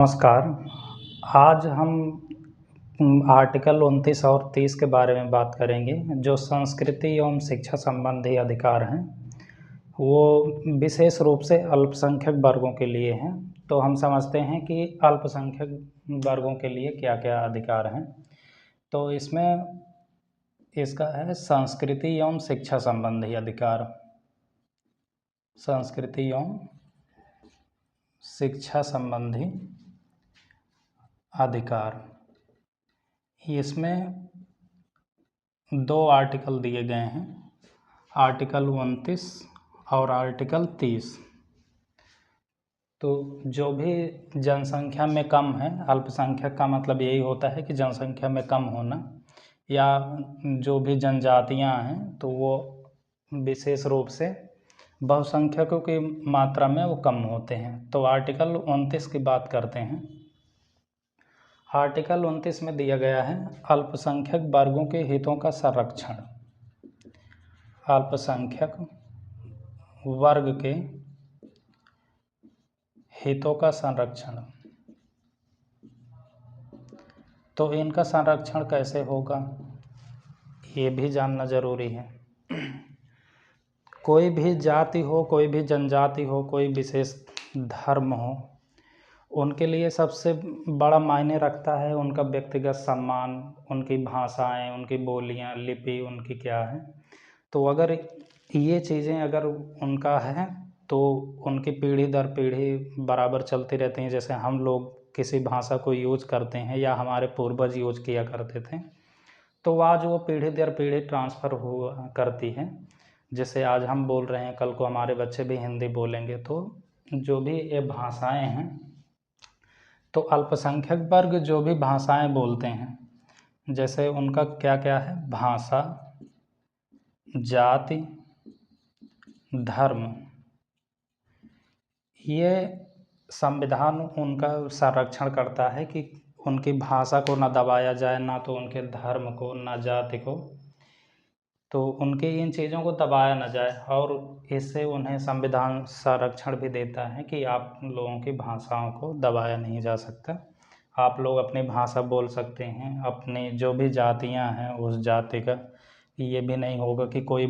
नमस्कार। आज हम आर्टिकल 29 और 30 के बारे में बात करेंगे, जो संस्कृति एवं शिक्षा संबंधी अधिकार हैं, वो विशेष रूप से अल्पसंख्यक वर्गों के लिए हैं। तो हम समझते हैं कि अल्पसंख्यक वर्गों के लिए क्या-क्या अधिकार हैं। तो इसमें इसका है संस्कृति एवं शिक्षा संबंधी अधिकार। संस्कृति एवं शिक्षा संबंधी अधिकार। इसमें 2 आर्टिकल दिए गए हैं, आर्टिकल 29 और आर्टिकल 30। तो जो भी जनसंख्या में कम है, अल्पसंख्यक का मतलब यही होता है कि जनसंख्या में कम होना, या जो भी जनजातियां हैं तो वो विशेष रूप से बहुसंख्यकों की मात्रा में वो कम होते हैं। तो आर्टिकल 29 की बात करते हैं। आर्टिकल 29 में दिया गया है अल्पसंख्यक वर्गों के हितों का संरक्षण। अल्पसंख्यक वर्ग के हितों का संरक्षण। तो इनका संरक्षण कैसे होगा, ये भी जानना जरूरी है। कोई भी जाति हो, कोई भी जनजाति हो, कोई विशेष धर्म हो, उनके लिए सबसे बड़ा मायने रखता है उनका व्यक्तिगत सम्मान, उनकी भाषाएं, उनकी बोलियां, लिपि उनकी क्या है। तो अगर ये चीज़ें अगर उनका है तो उनकी पीढ़ी दर पीढ़ी बराबर चलती रहती हैं। जैसे हम लोग किसी भाषा को यूज करते हैं या हमारे पूर्वज यूज किया करते थे, तो आज वो पीढ़ी दर पीढ़ी ट्रांसफ़र हुआ करती है। जैसे आज हम बोल रहे हैं, कल को हमारे बच्चे भी हिंदी बोलेंगे। तो जो भी ये भाषाएं हैं, तो अल्पसंख्यक वर्ग जो भी भाषाएं बोलते हैं, जैसे उनका क्या क्या है, भाषा, जाति, धर्म, ये संविधान उनका संरक्षण करता है कि उनकी भाषा को ना दबाया जाए, ना तो उनके धर्म को, ना जाति को। तो उनकी इन चीज़ों को दबाया ना जाए, और इससे उन्हें संविधान संरक्षण भी देता है कि आप लोगों की भाषाओं को दबाया नहीं जा सकता। आप लोग अपनी भाषा बोल सकते हैं, अपनी जो भी जातियां हैं उस जाति का। ये भी नहीं होगा कि कोई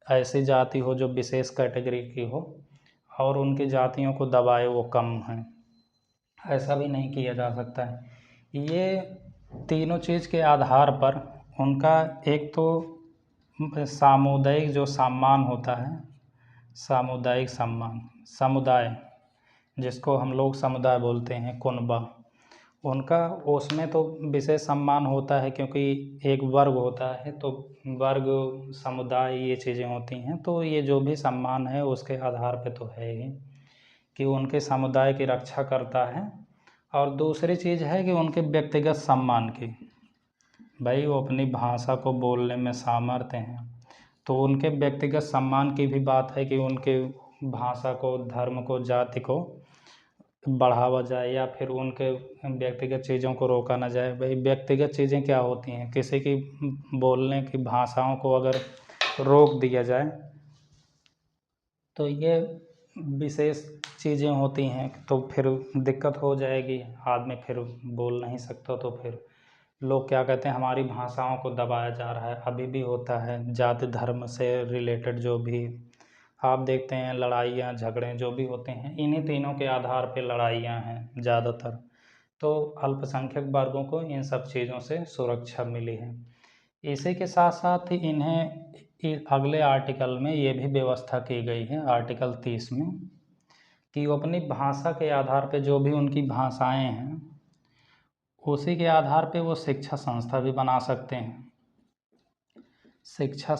ऐसी जाति हो जो विशेष कैटेगरी की हो और उनकी जातियों को दबाए वो कम हैं, ऐसा भी नहीं किया जा सकता है। ये तीनों चीज़ के आधार पर उनका एक तो सामुदायिक जो सम्मान होता है, सामुदायिक सम्मान, समुदाय जिसको हम लोग समुदाय बोलते हैं, कुनबा, उनका उसमें तो विशेष सम्मान होता है, क्योंकि एक वर्ग होता है तो वर्ग, समुदाय, ये चीज़ें होती हैं। तो ये जो भी सम्मान है उसके आधार पे तो है ही कि उनके समुदाय की रक्षा करता है। और दूसरी चीज़ है कि उनके व्यक्तिगत सम्मान की, भाई वो अपनी भाषा को बोलने में सामर्थ्य हैं, तो उनके व्यक्तिगत सम्मान की भी बात है कि उनके भाषा को, धर्म को, जाति को बढ़ावा जाए, या फिर उनके व्यक्तिगत चीज़ों को रोका ना जाए। भाई व्यक्तिगत चीज़ें क्या होती हैं, किसी की बोलने की भाषाओं को अगर रोक दिया जाए तो ये विशेष चीज़ें होती हैं, तो फिर दिक्कत हो जाएगी, आदमी फिर बोल नहीं सकता। तो फिर लोग क्या कहते हैं, हमारी भाषाओं को दबाया जा रहा है। अभी भी होता है, जाति धर्म से रिलेटेड जो भी आप देखते हैं लड़ाइयाँ झगड़े जो भी होते हैं, इन्हीं तीनों के आधार पे लड़ाइयाँ हैं ज़्यादातर। तो अल्पसंख्यक वर्गों को इन सब चीज़ों से सुरक्षा मिली है। इसी के साथ साथ इन्हें अगले आर्टिकल में ये भी व्यवस्था की गई है, आर्टिकल 30 में, कि वो अपनी भाषा के आधार पे, जो भी उनकी भाषाएं हैं उसी के आधार पे वो शिक्षा संस्था भी बना सकते हैं। शिक्षा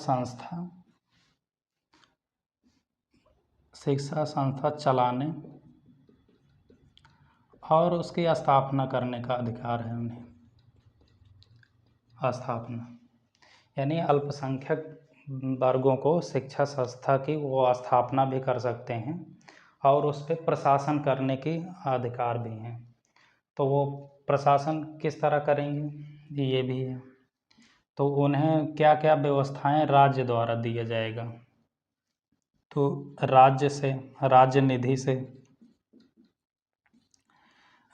संस्था चलाने और उसकी स्थापना करने का अधिकार है उन्हें। स्थापना यानी अल्पसंख्यक वर्गों को शिक्षा संस्था की वो स्थापना भी कर सकते हैं, और उस पर प्रशासन करने की अधिकार भी हैं। तो वो प्रशासन किस तरह करेंगे, ये भी है। तो उन्हें क्या क्या व्यवस्थाएं राज्य द्वारा दिया जाएगा, तो राज्य निधि से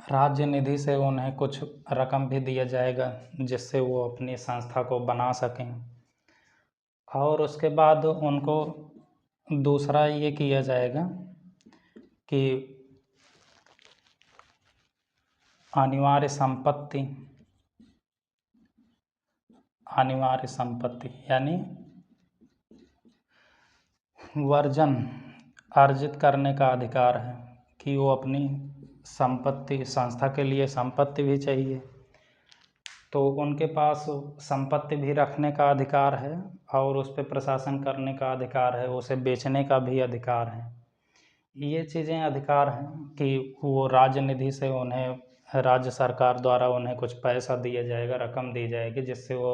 राज्य निधि से उन्हें कुछ रकम भी दिया जाएगा जिससे वो अपनी संस्था को बना सकें। और उसके बाद उनको दूसरा ये किया जाएगा कि अनिवार्य संपत्ति यानी वर्जन अर्जित करने का अधिकार है कि वो अपनी संपत्ति, संस्था के लिए संपत्ति भी चाहिए, तो उनके पास संपत्ति भी रखने का अधिकार है और उस पर प्रशासन करने का अधिकार है, उसे बेचने का भी अधिकार है। ये चीज़ें अधिकार हैं कि वो राज्य निधि से उन्हें, राज्य सरकार द्वारा उन्हें कुछ पैसा दिया जाएगा, रकम दी जाएगी जिससे वो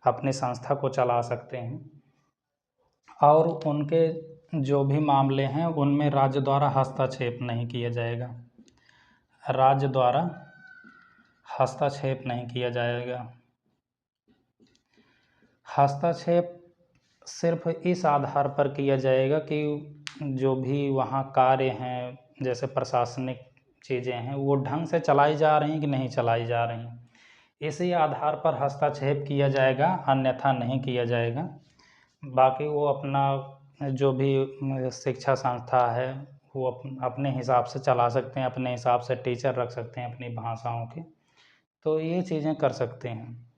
अपनी संस्था को चला सकते हैं। और उनके जो भी मामले हैं उनमें राज्य द्वारा हस्तक्षेप नहीं किया जाएगा, राज्य द्वारा हस्तक्षेप नहीं किया जाएगा। हस्तक्षेप सिर्फ इस आधार पर किया जाएगा कि जो भी वहाँ कार्य हैं, जैसे प्रशासनिक चीज़ें हैं, वो ढंग से चलाई जा रही कि नहीं चलाई जा रही, इसी आधार पर हस्तक्षेप किया जाएगा, अन्यथा नहीं किया जाएगा। बाकी वो अपना जो भी शिक्षा संस्था है वो अपने हिसाब से चला सकते हैं, अपने हिसाब से टीचर रख सकते हैं अपनी भाषाओं के, तो ये चीज़ें कर सकते हैं।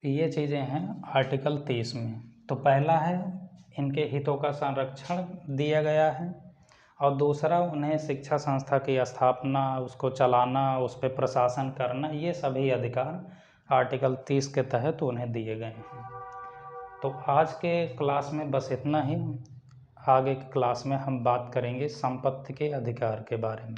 ये चीज़ें हैं आर्टिकल 30 में। तो पहला है इनके हितों का संरक्षण दिया गया है, और दूसरा उन्हें शिक्षा संस्था की स्थापना, उसको चलाना, उस पर प्रशासन करना, ये सभी अधिकार आर्टिकल 30 के तहत उन्हें दिए गए हैं। तो आज के क्लास में बस इतना ही। आगे की क्लास में हम बात करेंगे संपत्ति के अधिकार के बारे में।